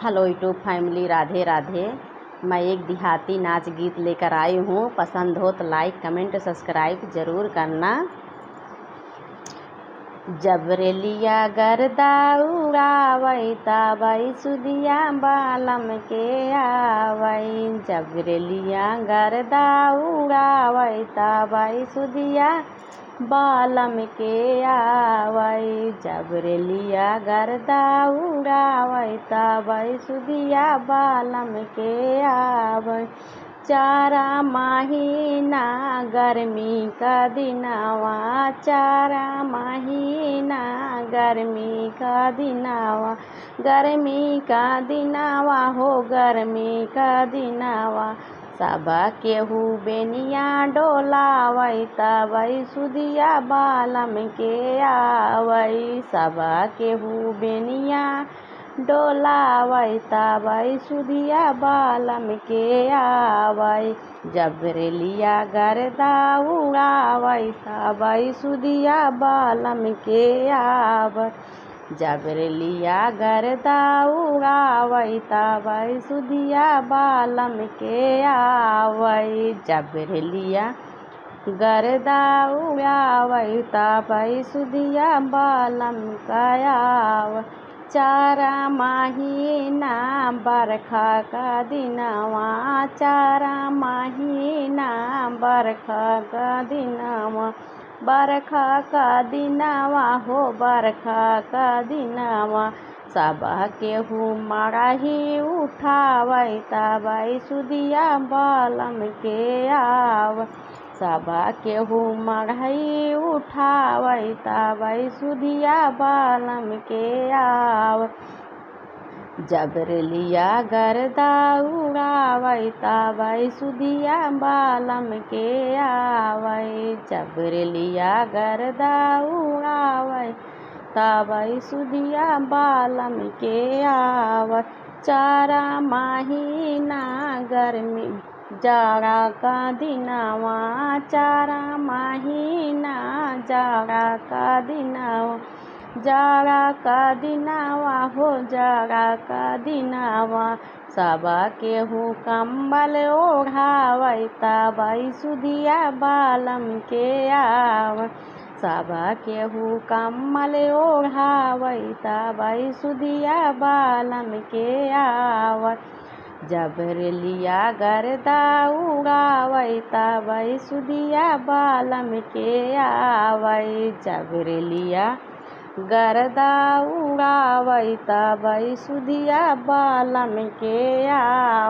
Hello YouTube family, Radhe Radhe. मैं एक देहाती नाच गीत लेकर आई हूँ। पसंद हो तो लाइक कमेंट सब्सक्राइब ज़रूर करना। जबरेलिया गर्दा उड़ावई तबई सुदिया बालम के आवई। जबरेलिया गर्दा उड़ावई तबई सुदिया बालम के आवई। जबरेलिया गर्दा उड़ावई तबई सुदिया बालम के आवई। चारा महीना गर्मी का दिनावा, चारा महीना गर्मी का दिनावा, गर्मी का दिनावा हो गर्मी का दिनावा। सब केहू बेनिया डोलावई तबई सुदिया बालम के आवई। सब केहू बेनिया डोलावई तबई सुदिया बालम के आवई। जबरेलिया गर्दा उड़ावई तबई सुदिया बालम के आवई। जबरेलिया गर्दा उड़ावई तबई सुदिया बालम के आवई। जबरेलिया गर्दा उड़ावई तबई सुदिया बालम का आवई। चारा महीना बरखा का दिनवा, चारा महीना बरखा का दिनवा, बरखा का दिनवा हो बरखा का दिनवा। सब केहू मड़ही उठावई तबई सुदिया बालम के आवई। सब केहू मड़ही उठावई तबई सुदिया बालम के आवई। जबरेलिया गर्दा उड़ावई तबई सुदिया बालम के आवई। जबरेलिया गर्दा उड़ावई तबई सुदिया बालम के आवई। चारा महीना गर्मी जाड़ा का दिनवा, चारा महीना जाड़ा का दिनवा, जाड़ा का दिनवा हो जाड़ा का दिनवा। सब केहू कंबल ओढ़ावई तबई सुदिया बालम के आवई। सब केहू कंबल ओढ़ावई तबई सुदिया बालम के आवई। जबरेलिया गर्दा उड़ावई तबई सुदिया बालम के आवई। जबरेलिया गर्दा उड़ावई तबई सुदिया बालम के आवई।